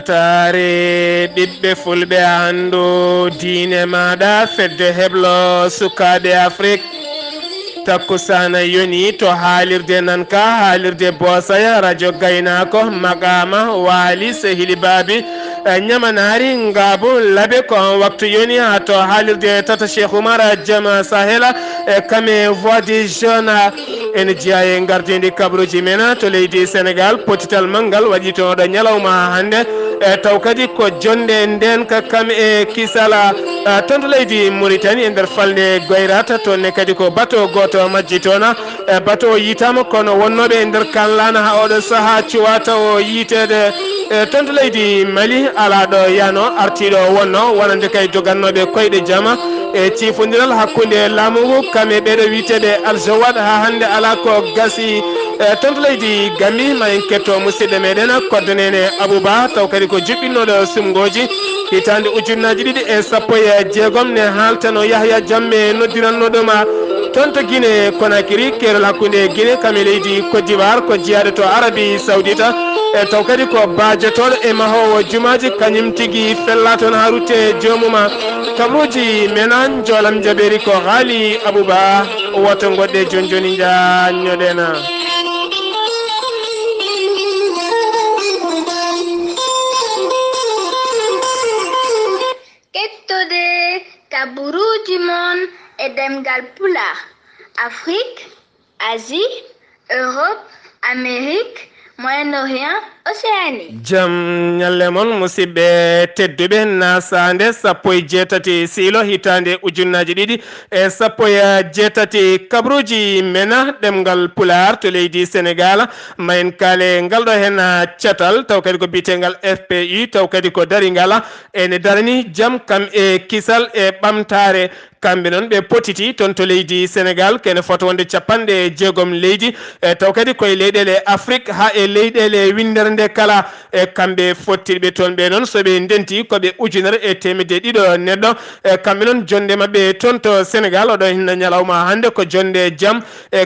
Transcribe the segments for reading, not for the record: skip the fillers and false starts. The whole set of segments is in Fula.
weltare ɓiɓɓe fulɓe andu diine maɗa fedde heblo sukaɓe Afrique takkusana yoni to haalirde nan ka haalirde Bossaya radio gaynako Magama Wali Sehili Babi ñamanari Ngaabu Labe ko waktu yoni ha to haalirde Tata Cheikh Oumar Jama Sahela kame voix des jeunes en jiya e gardidi kabruji men to leydi Sénégal potital mangal waɗi to ɗo ñalawma hande taw kadi ko jonde nden ka kam e kisala ton to leydi Mauritanie e nder falde Goyrata tonne kadi ko bateau goto majji toon bateau yitama kono wonnoɓe e nder kanlana ha oɗo saaha cuwata o yitede ton to leydi Mali ala ɗo yano artiɗo wonno wonande kay jogannoɓe koyɗe jama e cifodiral hakkude laamu ngu kame ɓeɗo witeɓe Aljawad ha hande ala ko gasi ton to leydi Gambie ma en ketto musidɗo meɗen koddanene Abouba taw kadi ko juɓɓinnoɗo sumgoji hitande ujunnaji 2016 ne haltano Yahya Jammeh noddirannoɗoma ton to Guinée Conakry kerol hakkude Guinée kame leydi Côte d'Ivoire ko jeyaɗo to Arabie Saoudita e taw kadi ko bajetoɗo e mahowo jumaji kañum tigui fella toon ha rutte jomuma kabruji menan jolam jaɓeri ko haali Abouba woto goɗɗe joni joni jañoɗena kettude kaburuji mon e demgal pulaar Afrique, Asie, Europe, Amérique, Moyen-Orient, Océanie. Jam nyalle mon musidɓe tedduɓe nasande sappo e jeetati siilo hitande ujunnaji 2017 kabruji mena ɗemgal Pulaar to leydi Sénégal mayen kaale ngal ɗo hen catal taw kadi ko bitengal FPI taw kadi ko daringal ene darani jam kam e kisal e ɓamtare kamɓe noon ɓe potiti toon to leydi Sénégal kene foto wonde 60 leydi taw kadi koye leyɗele Afrique ha e leyɗele windere nde kala e kamɓe fottiɓe toon ɓe noon soɓe ndenti koɓe ujunere e temedde ɗiɗo neɗɗo kamɓe noon jonde mabɓe toon to Sénégal oɗo hinna ñalawma hande ko jonde jaam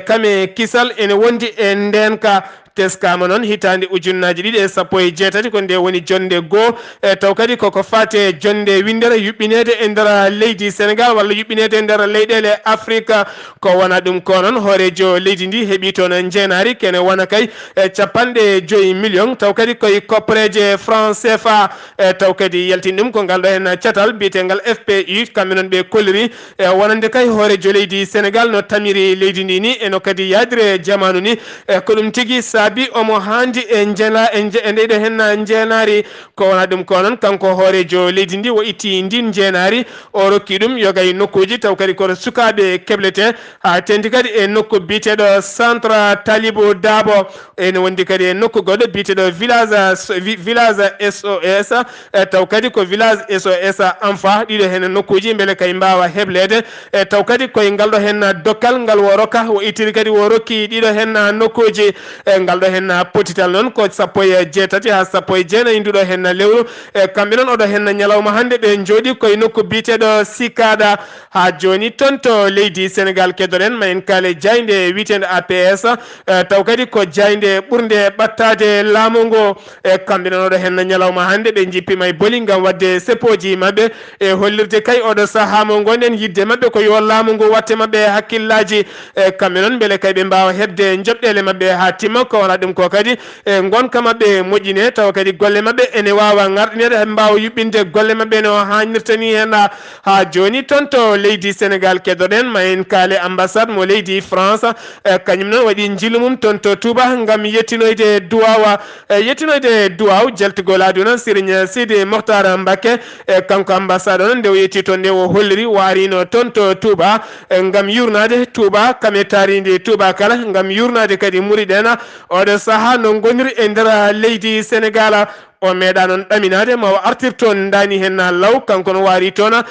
kame kisal ene wondi e ndenka teskama noon hitande ujunnaji 2017 ko nde woni jonde goo taw kadi koko fate jonde windere yuɓɓinede e nder leydi Sénégal walla yuɓɓinede e nder leyɗele Afrique ko wona ɗum ko noon hoorejo leydi ndi heeɓi toon jeenari kene wona kay 50 millions taw kadi koye koppareje franc CFA taw kadi yaltini ɗum ko ngal ɗo hen catal biyetegal FPI kamɓe noon ɓe kolliri wonande kay hoorejo leydi Sénégal no tamiri leydi ndi ni eno kadi yadire jamanu ni ko ɗum tigui bi omo handi e jena e ndeyɗo hen jeenari ko wona ɗum ko noon kanko hoorejo leydi ndi o itti ndin jeenari o rokki ɗum yogay nokkuji taw kadi koto sukaɓe keblete ha tendi kadi e nokku biteɗo centre Talibou Dabo ene wondi kadi e nokku goɗɗo biteɗo village SOS taw kadi ko village SOS Anfa ɗiɗo hen nokkuji beele kay mbawa heblede taw kadi koye ngal ɗo hen dokkal ngal wo rokka o ittiri kadi wo rokki ɗiɗo hen nokkuji ngal ɗo hen potital noon ko 17 ha 19 nduɗo hen lewru kamɓe noon oɗo hen ñalawma hande ɓe jooɗi koye nokku biteɗo Sikada ha joni toon to leydi Sénégal keddoɗen ma en kaale jayde witede APS taw kadi ko jayde ɓurde ɓattade laamu ngo kamɓe noon oɗo hen ñalawma hande ɓe jippima e booli gam wadde sepoji mabɓe e hollirde kay oɗo saaha mo gonɗen yidde mabɓe ko yo laamu ngu watte mabɓe hakkillaji kamɓe noon beele kay ɓe mbawa hebde joɓɗele mabɓe ha timma ko wona ɗum ko kadi gonka mabɓe moƴƴine taw kadi golle mabɓe ene wawa garɗinede ɓe mbawa yuɓɓinde golle mabɓe no hannirtani hen ha joni toon to leydi Sénégal keddoɗen ma en kaale ambassade mo leydi France kañum noon waɗi jilumum toon to Touba gam yettinoyde duwaw jaltigol aduna Serigne Sidi Mokhtar Mbacké kanko ambassade o noon nde o yetti toon nde o holliri warino toon to Touba gam yurnade Touba kame taridi Touba kala gam yurnade kadi muriɗen oɗo saaha no goniri e nder leydi Sénégal o meeɗa noon ɗaminade ma o artir toon dani hen law kanko no waari toon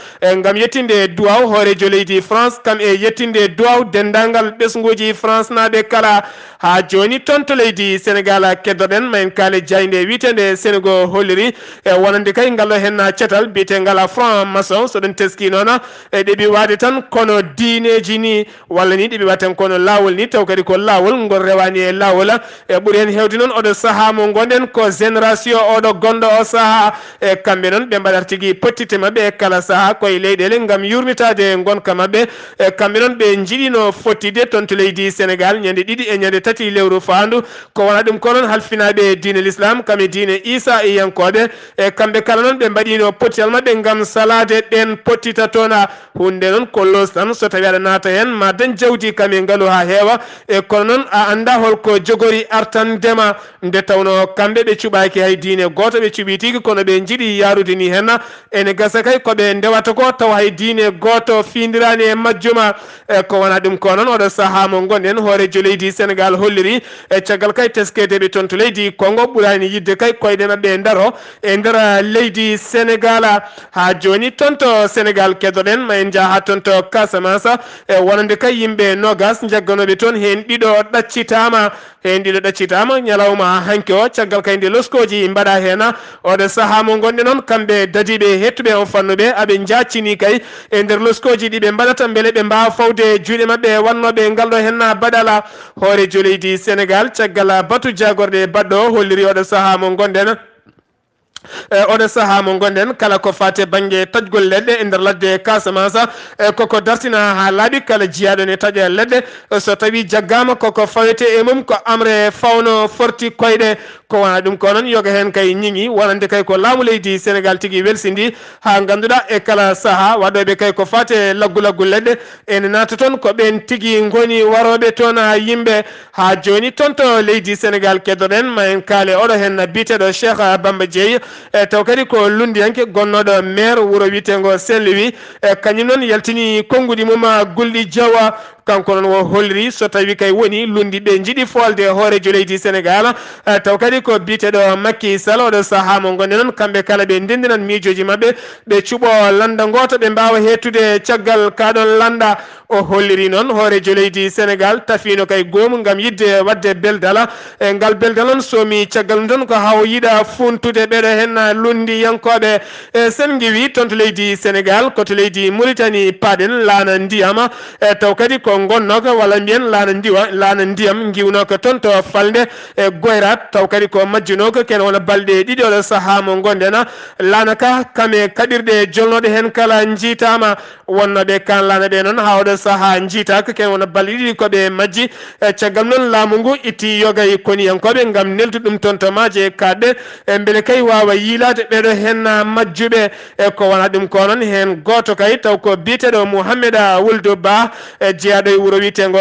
gam yettinde duwaw hoorejo leydi France kam e yettinde duwaw dendagal ɓesguji France naɓe kala ha joni toon to leydi Sénégal keddoɗen ma en kaale jayde witede Sénégal holliri wonande kay ngal ɗo hen cetal biyetegal franc maçon soɗon teski noon ɗeɓi wade tan kono diineji ni walla ni ɗeɓi wade tan kono lawol ni taw kadi ko lawol ngol rewani e lawol ɓuuri hen hewde noon oɗo saaha mo gonɗen ko génération oɗo gondo o saha e kamɓe noon ɓe mbaɗata tigui pottite mabɓe kala saha koye leyɗele gam yurmitade gonka mabɓe e kamɓe noon ɓe jiiɗino fottide toon to leydi Sénégal ñande ɗiɗi e ñande tati lewru fandu ko wona ɗum ko noon halfinaɓe diine l'islam kamɓe diine Isa e yankoɓe e kamɓe kala noon ɓe mbaɗino pottial mabɓe gam salade ɗen pottita toona hunde noon ko los tan so tawi aɗa naata hen ma dañ jawdi kame ngaalu ha heewa e kono noon a anda holko jogori artandema nde tawno kamɓe ɓe cuɓaki hay diine goto ɓe cuɓi tigui kono ɓe jiiɗi yarude ni henna ene gasa kay koɓe ndewata ko taw hay diine goto findirani e majjuma e ko wona ɗum ko noon oɗo saaha mo gonɗen hoorejo leydi Sénégal holliri e caggal kay teskedeɓe toon to leydi Congo ɓurani yidde kay koyɗe mabɓe daro e nder leydi Sénégal ha joni toon to Sénégal kedoɗen ma en jaaha toon to Casamance e wonande kay yimɓe nogas jagganoɓe toon hen ɗiɗo ɗaccitama ñalawma hanke o caggal kay nde loskoji mbaɗa hen oɗo saaha mo gonɗe noon kamɓe dadiɓe hettuɓe on fannuɓe aɓe jaccini kay e nder loskoji ɗiɓe mbaɗata beele ɓe mbawa fawde juuɗe mabɓe wannoɓe ngalɗo henna baɗala hoorejo leydi Sénégal caggal batu jagorɗe baɗɗo holliri oɗo saaha mo gonɗen oɗo saaha mo gonɗen kala ko fate banggue tajgol leɗɗe e nder ladde Casamance koko dartina ha laaɓi kala jiyaɗo ne taaƴa leɗɗe so tawi jaggama koko fawete e mum ko amre fawno forti koyɗe ko wona ɗum ko noon yoga hen kay ñiñi wonande kay ko laamu leydi Sénégal tigui welsidi ha ganduɗa e kala saaha waɗoɓe kay ko fate laggu leɗɗe ene naata toon ko ɓen tigui goni waroɓe toon yimɓe ha joni toon to leydi Sénégal keddoɗen ma en kaale oɗo hen biteɗo Cheikh Bamba Dieye e taw kadi ko lundiyanke gonnoɗo maire wuuro witego Saint-Louis e kañum noon yaltini konnguɗi mum Gulɗi Diawa kanko noon wo holliri so tawi kay woni lundi ɓe jiiɗi folde hoorejo leydi Sénégal taw kadi ko biteɗo Macky Sall oɗo saaha mo gonɗe noon kamɓe kala ɓe ndendinan miijoji mabɓe ɓe cuuɓo landa goto ɓe mbawa hettude caggal kaɗon landa o holliri noon hoorejo leydi Sénégal tafino kay goomu gam yidde wadde beldala e ngal beldal on somi caggal mum tan ko haw yiɗa funtude ɓeɗo hen lundi yankoɓe e sen giwi toon to leydi Sénégal koto leydi Mauritanie paaɗen laana ndiyama e taw kadi ko gonnoka walla mbiyen laana ndiyam giwnoka toon to falde e Goyrat taw kadi ko majjunoka ken wona balɗe ɗiɗi oɗo saaha mo gonɗena laana ka kame kaɗirɗe jolnoɗe hen kala jiitama wonnoɓe kan laana ɓe noon ha oɗo saaha jiitaka ken wona balɗe ɗiɗi koɓe majji e caggal noon laamu ngu itti yogay koniyankoɓe gam neltu ɗum toon to maaje kaɗɗe e beele kay wawa yilade ɓeɗo hen majjuɓe e ko wona ɗum ko noon hen goto kay taw ko biteɗo Mouhamed Wuldu Ba e jeeyaɗo e wuuro witego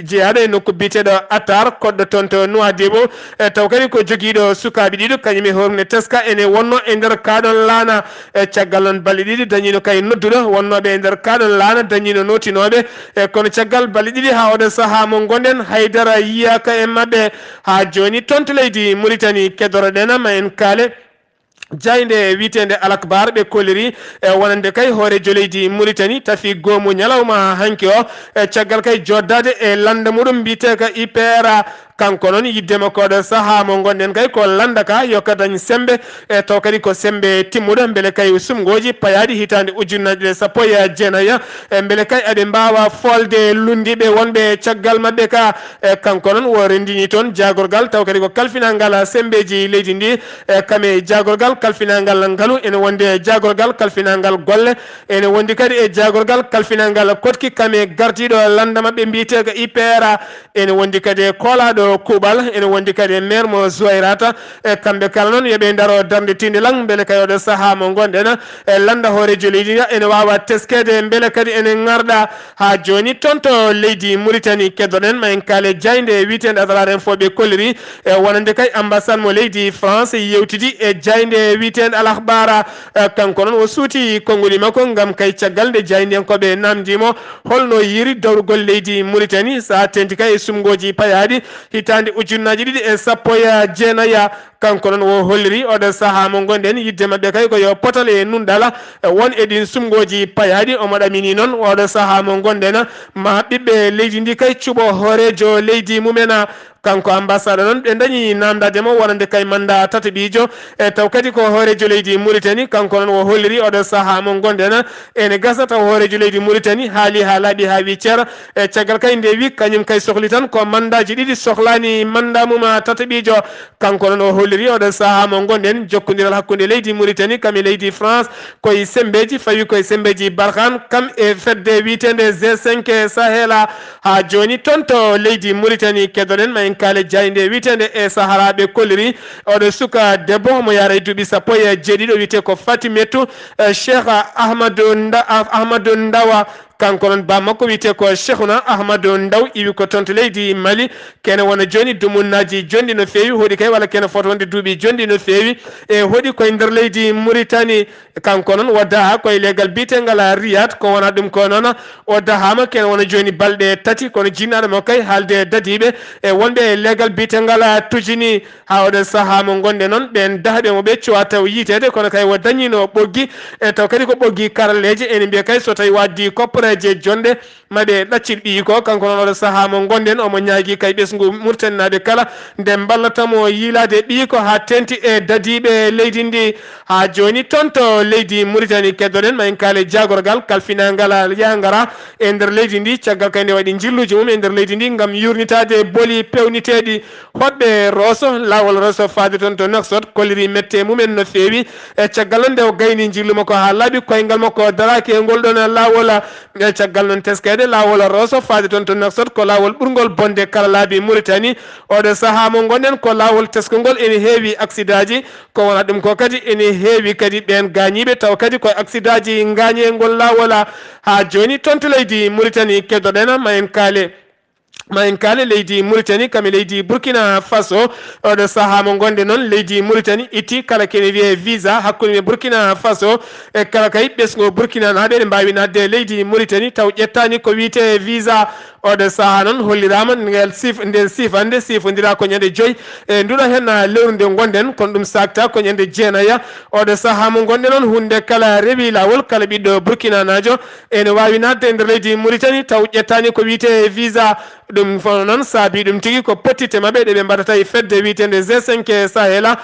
jeeyaɗo e nokku biteɗo Attar koɗɗo toon to Nouadhibou e taw kadi ko joguiɗo sukaɓe ɗiɗo kañum e horne teska ene wonno e nder kaɗon laana e caggal noon balɗe ɗiɗi dañino kay nodduɗo wonnoɓe e nder kaɗon laana dañino notinoɓe e kono caggal balɗe ɗiɗi ha oɗo saaha mo gonɗen haydara yiyaka e mabɓe ha joni toon to leydi Mauritanie keddoroɗen ma en kaale jayde witende alakbar ɓe kolliri e wonande kay hoorejo leydi Mauritanie tafi goomu ñalawma hanki o e caggal kay joddade e landa muɗum mbiteka IPR kanko noon yiddema koɗo saaha mo gonɗen kay ko landaka yokka dañ sembe e taw kadi ko sembe timmuɗo beele kay sumgoji payaɗi hitande ujunnaje sappo e jeenaya e beele kay aɓe mbawa folde lundiɓe wonɓe caggal mabɓe ka e kanko noon wo rendini toon jagorgal taw kadi ko kalfinalngal sembeji leydi ndi e kame jagorgal kalfinalngal ngaalu ene wonde jagorgal kalfinalngal golle ene wondi kadi e jagorgal kalfinalngal kotki kame gardiɗo landa mabɓe mbitega IPR ene wondi kadi e kolaɗo kuuɓal ene wondi kadi e maire mo Zoyrata e kamɓe kala noon yooɓe daro darde tinde lang beele kay oɗo saaha mo gonɗen e landa hoorejo leydi ene wawa teskede beele kadi ene garɗa ha joni toon to leydi Mauritanie keddoɗen ma en kaale jayde witende adalaren fo ɓe kolliri e wonande kay ambassade mo leydi France yewtidi e jayde witende alahbara kanko noon o suuti konnguli makko gam kay caggal nde jaydienkoɓe namdimo holno yiri dawrugol leydi Mauritanie sa tenti kay e sumgoji payaɗi hitande ujunnaji ɗiɗi e sappo e jeenaya kanko noon wo holliri oɗo saaha mo gonɗen yidde mabɓe kay ko yo potal e nundala won eɗin sumgoji payaɗi omo ɗamini noon oɗo saaha mo gonɗen ma ɓiɓɓe leydi ndi kay cuuɓo hoorejo leydi mumena kanko ambassade non ɓe dañi namdade mo wonande kay manda tati ɓiijo taw kadi ko hoorejo leydi Mauritanie kanko noon o holliri oɗo saaha mo gonden ene gasa taw hoorejo leydi Mauritanie haali ha laaɓi ha wi ceera caggal kay nde wi kañum kay sohli tan ko mandaji ɗiɗi sohlani manda muma tati ɓiijo kanko noon o holliri oɗo saaha mo gonden jokkodiral hakkude leydi Mauritanie kam e leydi France koye sembeji fawi koye sembeji Barkhane kam e fedde wiitede G5 Sahela ha joni toon to leydi Mauritanie keddoɗen ma en kaale jayde wiitede e saharaɓe kolliri oɗo suka debbo mo yaara e duuɓi sappo e jeeɗiɗo wiite ko Fatimetou Cheikh Ahmadou Ndawa kanko non ba makko wiite ko Cheikhouna Ahmadou Ndaw iwi ko tonto leydi Mali kene wona joni dumunnaji jondi no feewi hoɗi kay walla kene foto wonde duuɓi jondi no feewi e hoɗi koye nder leydi Mauritanie kanko noon o daha koye leggal bitengal Riyad ko wona ɗum ko noon o dahama kene wona joni balɗe tati kono jinnaɗo mo kay haalde dadiɓe e wonɓe e leggal bitengal tujini ha oɗo saaha mo gonde noon ɓen dahaɓe mo ɓe cuwa taw yitede kono kay o dañino ɓoggi e taw kadi ko ɓoggi karalleje ene mbiya kay so tawi waddi koppareje jonde maɓe ɗaccir ɓii ko kanko noon oɗo saaha mo gonden omo ñaagui kay ɓesgu murtaninaɓe kala nde ballatamo yiilade ɓii ko ha tenti e dadiɓe leydi ndi ha joni toon to leydi Mauritanie keddoɗen ma en kaale jagorgal kalfinagal yahgara e nder leydi ndi caggal kay nde waɗi jilluji mum e nder leydi ndi gam yurnitade booli pewniteɗi hoɗɓe Rosso lawol Rosso faade toon to Nouakchott kolliri mette mumen no feewi e caggal noon nde o gayni jillu makko ha laaɓi koyngal makko daraki e ngol ɗon lawol e caggal noon teskede lawol Rosso faade toon to Nouakchott ko lawol ɓurgol bonde kala laabi Mauritanie oɗo saaha mo gonɗen ko lawol teskogol ene heewi accident ji ko wona ɗum ko kadi ene heewi kadi ɓen gañiɓe taw kadi koye accident ji gañe ngol lawol ha joni toon to leydi Mauritanie keddoɗen ma en kaale leydi Mauritanie kam e leydi Burkina Faso oɗo saaha mo gonde noon leydi Mauritanie itti kala kene wiye visa hakkude Burkina Faso e kala kay ɓesgo Burkina naɓe ɓe mbawi nadde leydi Mauritanie taw ƴettani ko wiite visa oɗo saaha noon hollirama nden sifande sifodira ko ñande joyyi e nduɗo hen lewru nde gonɗen kono ɗum sakta ko ñande jeenaya oɗo saaha mo gonɗen noon hunde kala rewi lawol kala ɓiɗɗo Burkina najo ene wawi nadde nder leydi Mauritanie taw ƴettani ko wiite visa ɗum fono noon saabi ɗum tigui ko pettite mabɓe ɗe ɓe mbaɗata e fedde wiitede G5 Sahela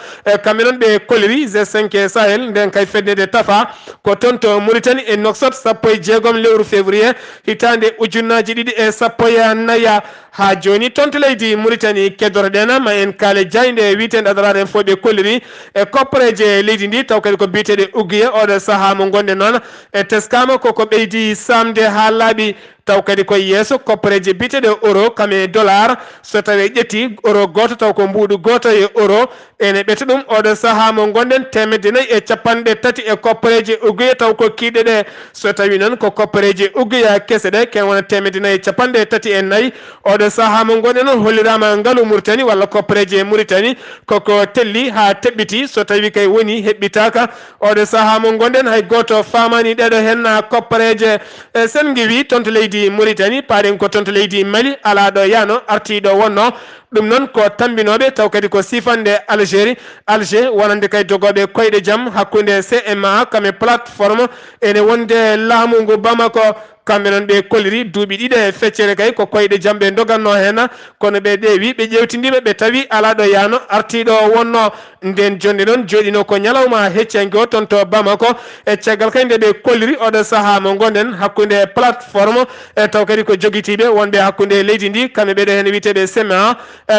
kamɓe noon ɓe koliri G5 Sahel nden kay feddede tafa ko toon to Mauritanie e Nouakchott 16 lewru février hitande ujunnaji ɗiɗi e sappo e naya ha joni toon to leydi Mauritanie keddotoɗen ma en kaale jayde wiitede adarade en fo ɓe kolliri e koppareje leydi ndi taw kadi ko biteɗe uguye oɗo saaha mo gonɗe noon e teskama koko ɓeydi samde ha laaɓi taw kadi koye yesso koppareje biteɗe euro kame dollar so tawi ƴetti euro goto taw ko mbuɗu goto e euro ene ɓeta ɗum oɗo saaha mo gonɗen 1430 e koppareje uguye taw ko kiɗe ɗe so tawi noon ko koppareje uguya kese ɗe ken wona 1434 oɗo saaha mo gonɗen noon hollirama ngaalu Mauritanie walla koppareje Mauritanie koko telli ha teɓɓiti so tawi kay woni heɓɓitaka oɗo saaha mo gonɗen hay goto famani ɗeɗo hen koppareje sen giwi toon to leydi Mauritanie paɗen ko toon to leydi Mali ala ɗo yano artiɗo wonno ɗum noon ko tambinoɓe taw kadi ko sifande Alger wonande kay dogoɓe koyɗe jaam hakkude CMA kame plateforme ene wonde laamu ngu Bamako kamɓe noon ɓe kolliri duuɓi ɗiɗi e feccere kay ko koyɗe jaam ɓe doganno hen kono ɓe ɗeewi ɓe ƴewtidiɓe ɓe tawi ala ɗo yano artiɗo wonno nden jonde noon joɗino ko ñalawma heccangue o toon to Bamako e caggal kay nde ɓe kolliri oɗo saaha mo gonɗen hakkude plateforme e taw kadi ko joguitiɓe wonɓe hakkude leydi ndi kamɓe ɓeɗo hen witeɓe CMA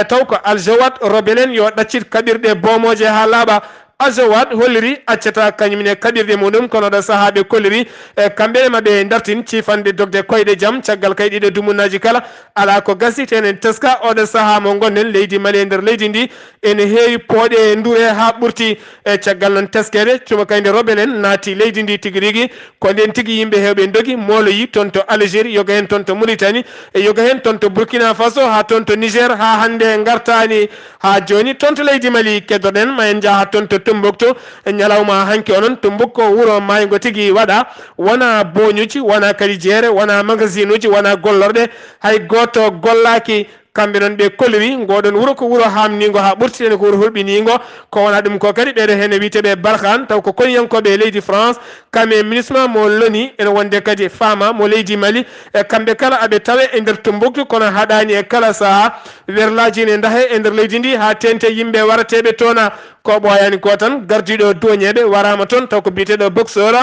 taw ko Aljawad robelen yo ɗaccit kaɓirɗe bomoje ha laaɓa Aljawad holliri accata kañumne kaɓirɗe muɗum kono ɗo saahaɓe kolliri e kamɓe maɓe dartin cifande dogde koyɗe jaam caggal kay ɗiɗo dumunnaji kala ala ko gasi tenen teska oɗo saaha mo gonɗen leydi Mali e nder leydi ndi ene heewi pooɗe ndure ha ɓurti e caggal noon teskede cuma kay nde robelen naati leydi ndi tigui rigui ko nden tigui yimɓe hewɓe dogi moloyi toon to Algérie yoga hen toon to Mauritanie e yoga hen toon to Burkina Faso ha toon to Niger ha hande gartani ha joni toon to leydi Mali keddoɗen ma en jaaha toon to Tombouctou ñalawma hanki onon Tombouctou wuro maygo tigui waɗa wona boñuji wona kadi jeere wona magazine uji wona gollorɗe hay goto gollaki kamɓe noon ɓe koliri ngoɗon wuro ko wuro hamningo ha ɓurtitene ko wuro hulɓinigo ko wona ɗum ko kadi ɓeɗo hen wiiteɓe Barkhane taw ko koniyankoɓe leydi France kamɓe ministre mo loni ene wonde kadi fama mo leydi Mali e kamɓe kala aɓe tawe e nder Tombouctou kono haɗani e kala saaha werlaji ne dahe e nder leydi ndi ha tente yimɓe warateɓe toona ko ɓoyani ko tan gardiɗo doñeɓe warama toon taw ko biteɗo boxeur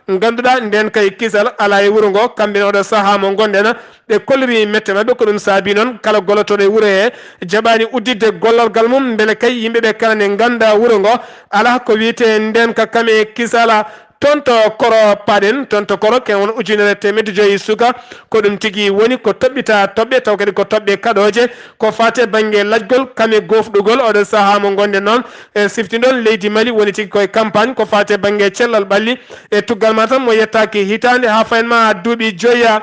ganduɗa nden kay kisal ala e wuuro ngo kamɓe oɗo saaha mo gonɗen ɓe kolliri mette mabɓe ko ɗum saabi noon kala gollotoɗo e wuuro he jaɓani uddidde gollorgal mum beele kay yimɓeɓe kala ne ganda wuuro ngo ala ko wiyete nden ka kame kisala tonto koro paɗen tonto koro ken won 1.5 suka ko ɗum tigui woni ko toɓɓita toɓɓe taw kadi ko toɓɓe kaɗoje ko fate banggue lajgol kame gofɗugol oɗo saaha mo gonɗen noon e siftinɗon leydi Mali woni tigui koye campagne ko fate banggue cellal ɓalli e tuggal ma tan mo yettaki hitande ha fayenma duuɓi joyya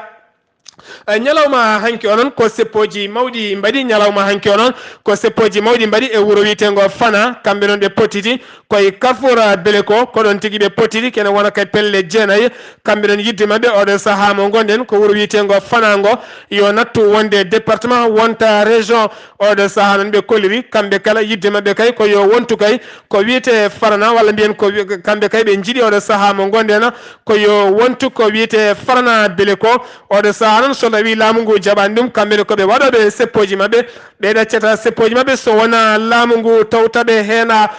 ñalawma hanki onon ko seppoji mawɗi mbaɗi ñalawma hanki onon ko seppoji mawɗi mbaɗi e wuuro wiyetego Fana kamɓe noon ɓe pottiti koye Carrefour Bele ko ɗon tigui ɓe pottiti kene wona kay pelle jeenayyi kamɓe noon yidde mabɓe oɗo saaha mo gonɗen ko wuuro wiyetego Fana ngo yo nattu wonde département wonta région oɗo saaha noon ɓe kolliri kamɓe kala yidde mabɓe kay ko yo wontu kay ko wiyete Farana walla mbiyen ko kamɓe kay ɓe jiiɗi oɗo saaha mo gonɗen ko yo wontu ko wiyete Farana Bele ko oɗo saaha noon so tawi laamu ngu jaɓani ɗum kamɓene koɓe waɗoɓe seppoji mabɓe ɓe ɗaccata seppoji mabɓe so wona laamu ngu tawtaɓe heena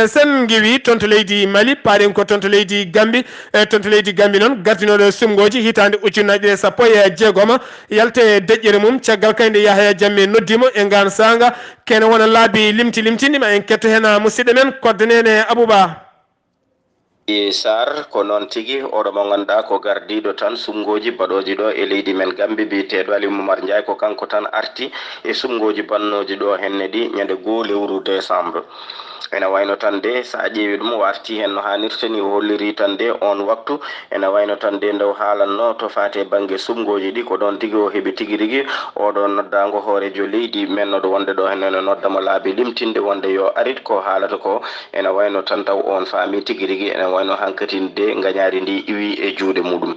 sen giwi toon to leydi Mali paɗen ko toon to leydi Gambie toon to leydi Gambie noon gardinoɗo sumgoji hitande 2016 yalte deƴƴere mum caggal kay nde Yahaya Jammeh noddimo e ngan sanga kene wona laabi limtinima en ketto hen musidɗo men koddanene Abouba Sar ko noon tigi oɗo mo ganduɗa ko gardiɗo tan sumgoji baɗoji ɗo e leydi men Gambie biteɗo Ali Momar Ndiaye ko kanko tan arti e sumgoji bannoji ɗo henne ɗi ñande 2 lewru décembre ene wayno tan de sa ƴeewi ɗum warti hen no hannirta ni o holliri tan de on waktu ene wayno tan de ndew haalanno to fate banggue sumgoji ɗi ko ɗon tigui o heeɓi tigui rigui oɗo noddago hoorejo leydi mennoɗo wonde ɗo hen ene noddamo laabi limtinde wonde yo arit ko haalata ko ene wayno tan taw on faami tigui rigui ene wayno hankkatinde de gañari ndi iwi e juuɗe muɗum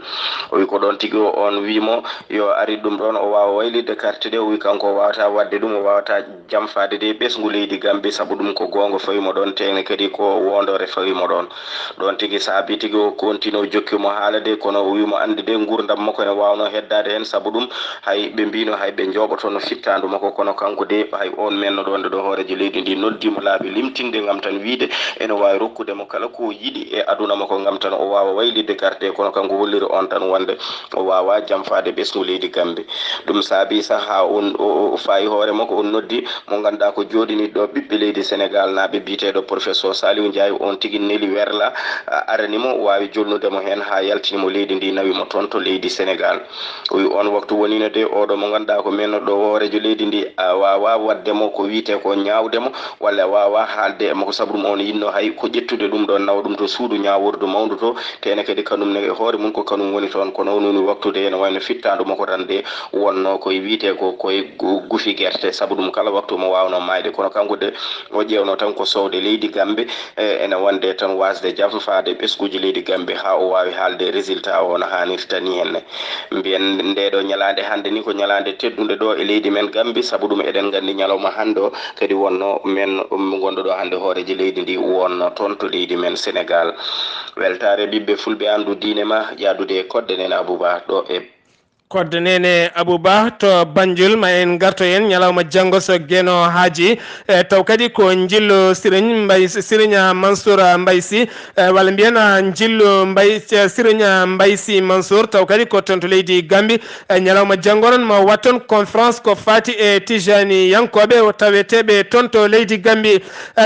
o wi ko ɗon tigui o on wimo yo arit ɗum ɗon o wawa waylide carte de o wi kanko o wawata wadde ɗum o wawata jamfade de ɓesgu leydi Gambie saabu ɗum ko gonga fawimo ɗon tene kadi ko wondore fawimo ɗon tigui saabi tigui o continue o jokkimo haalade kono o wimo andi de gurdam makko ene wawno heddade hen saabu ɗum hay ɓe mbino hay ɓe joɓotono fittandu makko kono kanko de hay on mennoɗo wonde ɗo hoorejo leydi ndi noddimo laabi limtinde gam tan wiide ene wawi rokkudemo kala ko yiiɗi e aduna makko gam tan o wawa waylide carte kono kanko holliri on tan wonde o wawa jamfade ɓesgu leydi Gambie ɗum saabi sah ha on o fayi hoore makko on noddi mo ganduɗa ko joɗini ɗo ɓiɓɓe leydi Sénégal naɓe biteɗo professeur Saliou Ndiaye on tigui neeli werla aranimo wawi jolnudemo hen ha yaltinimo leydi ndi nawimo toon to leydi Sénégal o wi on waktu wonino de oɗo mo ganduɗa ko mennoɗo hoorejo leydi ndi wawa waddemo ko wiite ko ñawdemo walla wawa haalde e makko saabu ɗum on yinno hay ko ƴettude ɗum ɗon nawa ɗum to suudu ñawurdu mawdu to tene kadi kanum ne hoore mum ko kanum woni toon kono noni waktude ene wayno fittandu makko tan de wonno koye wiite ko koye gufi guerte saabu ɗum kala waktu mo wawno mayde kono kanko de o ƴewno tan ko sowde leydi Gambie ene wonde tan wasde jamfade ɓesguji leydi Gambie ha o wawi haalde résultat o no hannirta ni henne mbiyen ndeɗo ñalande hande ni ko ñalande teddude ɗo e leydi men Gambie saabu ɗum eɗen gandi ñalawma hande o kadi wonno men gonɗo ɗo hande hooreji leydi ndi wonno toon to leydi men Sénégal weltare ɓiɓɓe fulɓe andu diine ma yadude e kodde nen Abouba ɗo e kodde nene Abouba to Banjul ma en garto en ñalawma janggo so gueno haaji taw kadi ko jillo Sirigne Mansour Mbaye Sy walla mbiyen jillo Sirigne Mbaye Sy Mansour taw kadi ko toon to leydi Gambie ñalawma janggo noon ma watton conférence ko fati e Tijani yankoɓe taweteɓe toon to leydi Gambie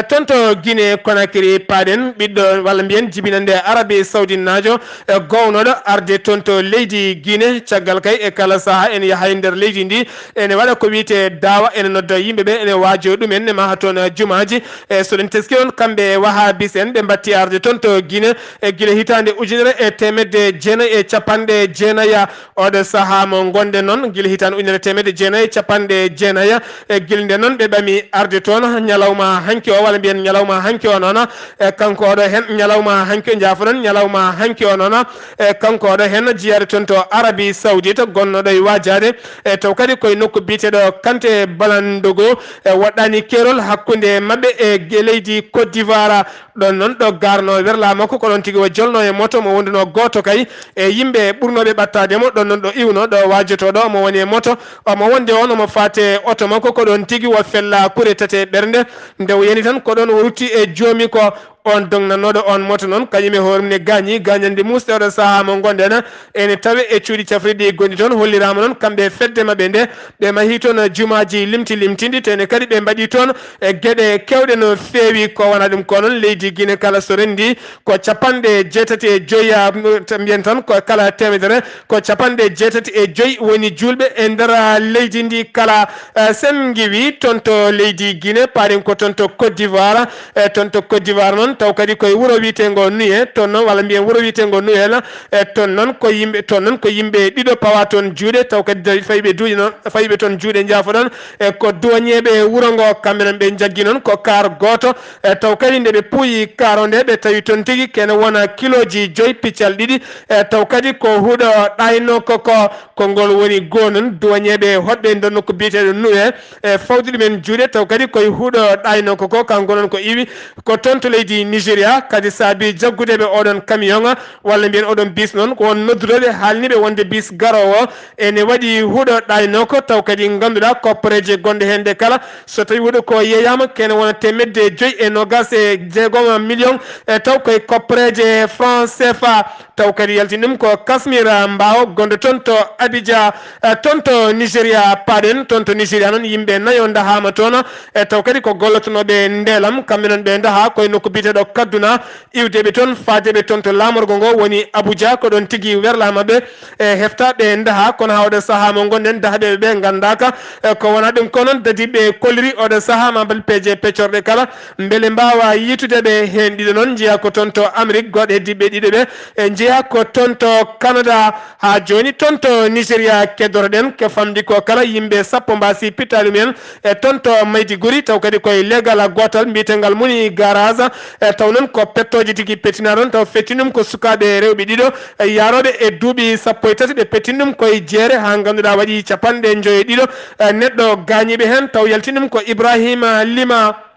toon to Guinée Conakry paɗen ɓiɗɗo walla mbiyen jibinande Arabie Saoudite najo gownoɗo arde toon to leydi Guinée caggal kay e kala saha ene yaha e nder leydi ndi ene waɗa ko wiyete dawa ene nodda yimɓeɓe ene waajo ɗumen ne maha toon jumaji soɗen teski on kamɓe wahabis en ɓe batti arde toon to Guinée e guila hitande 1990 oɗo saaha mo gonɗen noon guila hitande 1990 e guilde noon ɓe ɓami arde toon ñalawma hanki o walla mbiyen ñalawma hanki o noon kanko oɗo hen ñalawma hanki o jaafoɗon ñalawma hanki o noon kanko oɗo hen jeyade toon to Arabie Saoudite gonnoɗo e wajade taw kadi koye nokku biyeteɗo Kante Balandogo waɗɗani kerol hakkude mabɓe e leydi Côte d'Ivoire ɗon noon ɗo garno werla makko ko ɗon tigui o jolno e moto mo wonduno goto kay e yimɓe ɓurnoɓe ɓattademo ɗon noon ɗo iwno ɗo wajotoɗo mo woni e moto omo wonde on omo fate oto makko ko ɗon tigui wo fella kure tate ɓernde nde o yani tan ko ɗon o rutti e joomi ko on dongnanoɗo on moto noon kañum e hoore mum ne gañande musɗe oɗo saaha mo gonɗen ene tawe e cuuɗi cafriɗi gonɗi toon hollirama noon kamɓe fedde mabɓe nde ɓe mahi toon jumaji limtindi tene kadi ɓe mbaɗi toon e gueɗe kewɗe no feewi ko wona ɗum ko noon leydi Guinée kala so rendi ko 75 mbiyen tan ko kala temedere ko 75 woni julɓe e nder leydi ndi kala sen giwi toon to leydi Guinée paɗen ko toon to Côte d'Ivoire toon to Côte d'Ivoire noon taw kadi koye wuuro wiyetego Nuye toon noon walla mbiyen wuuro wiyetego Nuyel toon noon ko yimɓe ɗiɗo pawa toon juuɗe taw kadi fayiɓe duuƴi noon fayiɓe toon juuɗe jaafoɗon ko duwañeɓe wuuro ngo kamɓe noon ɓe jaggui noon ko kar goto taw kadi nde ɓe puuyi kar o nde ɓe tawi toon tigui kene wona kiloji 5 piccal ɗiɗi taw kadi ko huuɗo ɗayno ko ngol woni goo noon duwañeɓe hoɗɓe nder nokku biyeteɗo Nuye fawdi ɗumen juuɗe taw kadi koye huuɗo ɗayno ko kanko noon ko iwi ko toon to leydi Nigéria kadi saabi jaggudeɓe oɗon camion walla mbiyen oɗon bis noon ko won nodduɗoɓe haalniɓe wonde bis garowo ene waɗi huuɗo ɗaynoko taw kadi ganduɗa koppareje gonɗe hen nde kala so tawi huuɗo ko yeeyama kene wona 526 million taw koye koppareje franc CFA taw kadi yaltini ɗum ko Kasmir Mbaw gonɗo toon to Abidjan toon to Nigéria paɗen toon to Nigéria noon yimɓe nayo dahama toon taw kadi ko gollotonoɓe ndeelam kamɓe noon ɓe daha koye nokku biteɗo Kaduna iwdeɓe toon fadeɓe toon to lamorgo ngo woni Abuja ko ɗon tigui werlamaɓe heftaɓe daha kono ha oɗo saaha mo gonɗen dahaɓeɓe ɓe gandaka ko wona ɗum ko noon dadiɓe kolliri oɗo saaha mabal peeje peccorɗe kala beele mbawa yitudeɓe hen ɗiɗo noon jeeya ko toon to Amérique goɗɗe heddiɓe ɗiɗo ɓe jeeya ko toon to Canada ha joni toon to Nigéria keddoroɗen ke famdi ko kala yimɓe sappo mbasi pittali mumen e toon to Maiduguri taw kadi koye leggal gotal mbiyetegal muni garage taw noon ko pettoje tigui pettina ɗon taw fettini ɗum ko sukaɓe rewɓe ɗiɗo yaroɓe e duuɓi sappo e tati ɓe pettini ɗum koye jeere ha ganduɗa waɗi 51 neɗɗo gañiɓe hen taw yaltini ɗum ko Ibrahima Lima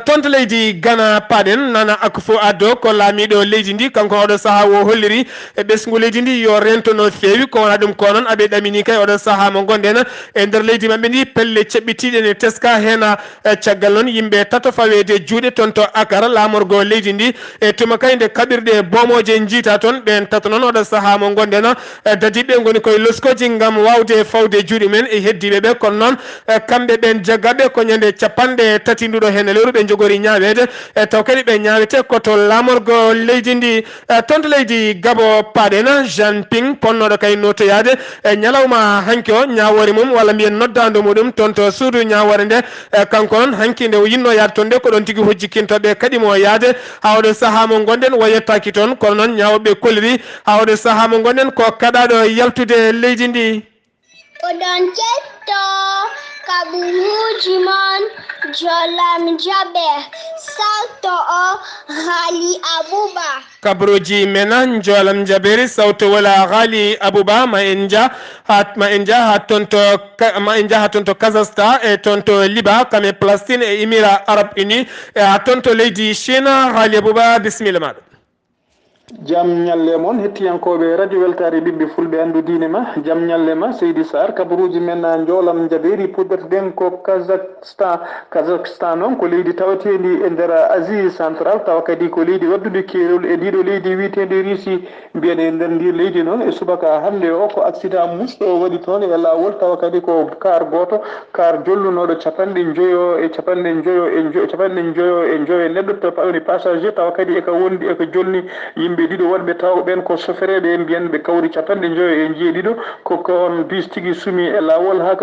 toon to leydi Ghana paɗen Nana Akufo Addo ko laamiɗo leydi ndi kanko oɗo saaha o holliri e ɓesgu leydi ndi yo rento no feewi ko wona ɗum ko noon aɓe ɗamini kay oɗo saaha mo gonɗen e nder leydi mabɓe ndi pelle ceɓɓitiɗe ne teska hen caggal noon yimɓe tato fawede juuɗe toon to Akara lamorgo leydi ndi e tuma kay nde kaɓirɗe bomoje jiita toon ɓen tato noon oɗo saaha mo gonɗen dadiɓe goni koye loskoji gam wawde fawde juuɗe men e heddiɓe ɓe kono noon kamɓe ɓen jaggaɓe ko ñande 30 nduɗo hen lewru ɓe jogori ñawede taw kadi ɓe ñawete koto lamorgo leydi ndi toon to leydi Gabo paɗen Jean Ping ponnoɗo kay notoyade ñalawma hanki o ñawore mum walla mbiyen noddado muɗum toon to suudu ñawore nde kanko noon hanki nde o yinno yaade toon nde ko ɗon tigui hojjikintoɓe kadi mo yaade ha oɗo saaha mo gonɗen o yettaki toon kono noon ñawoɓe kolliri ha oɗo saaha mo gonɗen ko kaɗaɗo yaltude leydi ndi oɗon ketto kaɓuruji mon jolam jaɓe sawto o Ghali Abouba kabruji mena jolam jaberi sawto wala Ghali Abouba ma en ja ha tonto Kazakhstan e tonto Liba kame Palestine e Émirats Arabes Unis e ha tonto leydi Chine Ghali Abouba bisimilla maɗa jam ñalle moon hettiyankoɓe radio weltare ɓiɓɓe fulɓe andu diine ma jam ñalle ma Seydi Sarr kabaruji men joolam jaɓeri puɗɗotoɗen ko Kazakhstan noon ko leydi tawatendi e nder Asie central tawa kadi ko leydi waddude keerol e ɗiɗo leydi wiitede Russie mbiyen e nder ndir leydi noon e subaka hannde o ko accident musɗo waɗi toon e lawol tawa kadi ko kar goto kar jollunoɗo capanɗe joyo e neɗɗo to pawni passager tawa kadi eko wondi eko jolni yimɓe ɗiɗo wonɓe tawɓen ko sofereɓe mbiyen ɓe kawri 50 ko on bis tigui sumi e lawol ha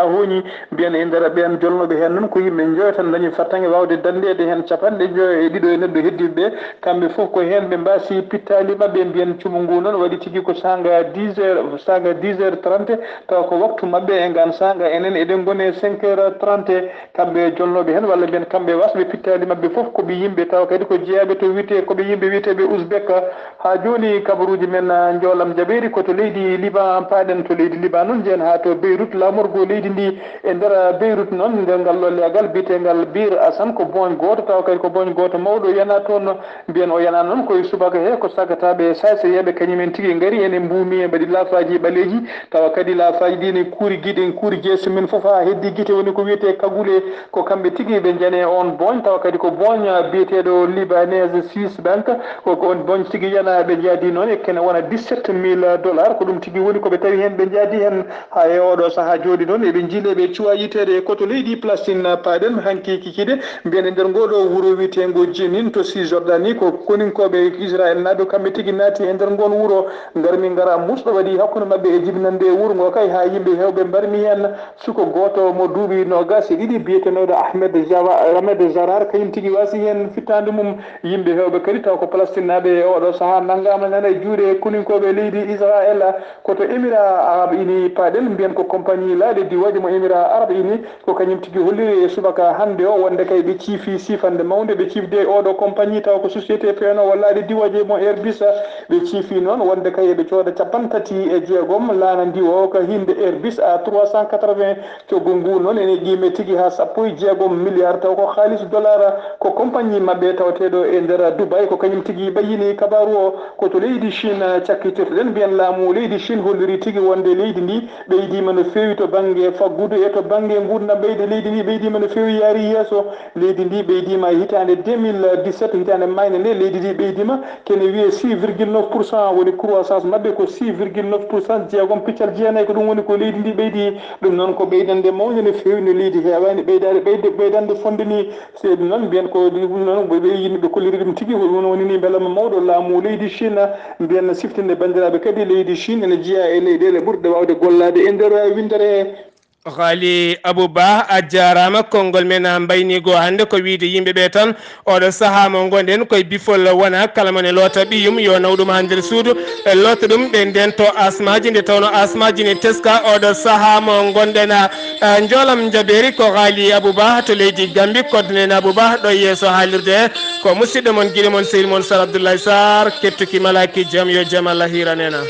hooñi mbiyen e nder ɓen jolnoɓe hen noon ko yimɓe joyo tan dañi fattange wawde dandede hen 50 e neɗɗo heddiɓe kamɓe foof ko hen ɓe mbasi pittali mabɓe mbiyen cumu ngu noon waɗi tigui ko sanga 10h30 taw ko waktu mabɓe e ngan sanga enen eɗen gone 5h30 kamɓe jolnoɓe hen walla mbiyen kamɓe wasɓe pittali mabɓe foof koɓe yimɓe taw kadi ko jeeyaɓe to wiyete koɓe yimɓe wiyeteɓe Ouzbek subaka ha joni kabaruji men jolam jaɓeri koto leydi liban paɗen to leydi liban noon jeen ha to Beirut lamorgo leydi ndi e nder Beirut noon ngal ɗo legal biyetegal Bir Assane ko boñ goto taw kadi ko boñ goto mawɗo yana toon mbiyen o yana noon koye subaka he ko sagataɓe saseyeɓe kañumen tigui gaari ene mbumi e mbaɗi laafaji ɓaleji tawa kadi laafaji ɗi ne kuuri guiɗe kuuri jeeso men foof ha heddi guite woni ko wiyete kagule ko kamɓe tigui ɓe jane on boñ tawa kadi ko boñ biyeteɗo libanese Swiss bank koko on boñ tigui yana ɓe jaadi noon e kene wona $17,000 ko ɗum tigui woni koɓe tawi hen ɓe jaadi hen ha e oɗo saaha jooɗi noon eɓe jiileɓe cuwa yitede koto leydi Palestine paɗen hanki kikide mbiyen e nder ngoɗo wuuro wiyetego Jenin to Cisjordanie ko koninkoɓe Israël naaɓe kamɓe tigui naati e nder ngon wuuro garmi gara musɗo waɗi hakkude mabɓe e jibinande wuuro ngo kay ha yimɓe hewɓe mbarmi hen suko goto mo duuɓi nogas e ɗiɗi biyetenoɗo Ahmed Jarar kañum tigui wasi hen fittande mum yimɓe hewɓe kadi taw ko Palestine naaɓe e oɗo saaha naggama nana e juuɗe koninkoɓe leydi Israël koto Émirats Arabes Unis paɗen mbiyen ko compagnie laaɗe waɗi mo Émirats Arabes Unis ko kañum tigui holliri e subaka hande o wonde kay ɓe ciifi sifande mawde ɓe ciifde oɗo compagnie taw ko société peno wallaɗe diwaje mo Airbus ɓe ciifi noon wonde kay eɓe cooda 36 laana ndi o ko hinde Airbus a 380 coggu ngu noon ene qime tigui ha 16 milliards taw ko haalisu dollar ko compagnie mabɓe tawateɗo e nder Dubai ko kañum tigui ɓayini kabaru o koto leydi Chine cakkitirɗen mbiyen laamu leydi Chine holliri tigui wonde leydi ndi ɓeydima no fewi to banggue faggudu e to banggue gurdam ɓeyde leydi ndi ɓeydima no fewi yaari yesso leydi ndi ɓeydima hitande 2017 hitande mayne nde leydi ndi ɓeydima kene wiye 6,9% woni croissance mabɓe ko 6,9% jeegom piccal jeenayyi ko ɗum woni ko leydi ndi ɓeydi ɗum noon ko ɓeydande mawde no fewi no leydi hewani ɓeydande fonde ni se ɗum noon mbiyen ko ɗum noon ɓe yimɓe kolliri ɗum tigui ɗum woni ni beelama mawɗo laamu leydi Chine mbiyen siftinde bandiraɓe kadi leydi Chine ene jeeya e leyɗele ɓurɗe wawde gollade e nder windere Ghali Abouba a jarama konngol men mbaynigo hande ko wiide yimɓeɓe tan oɗo saaha mo gonɗen koye bifol wona kala mone loota ɓiyum yo nawɗum ha nder suudu e loota ɗum ɓe ndento asmaji nde tawno asmaji ne teska oɗo saaha mo gonɗen joolam jaɓeri ko Ghali Abouba to leydi Gambie coordonné Abouba ɗo yeeso haalirde ko musidɗo moon guiɗo moon sehil moon Sar Abdoulaye Sarr kettuki malaki jaam yo jaam Allah hiranena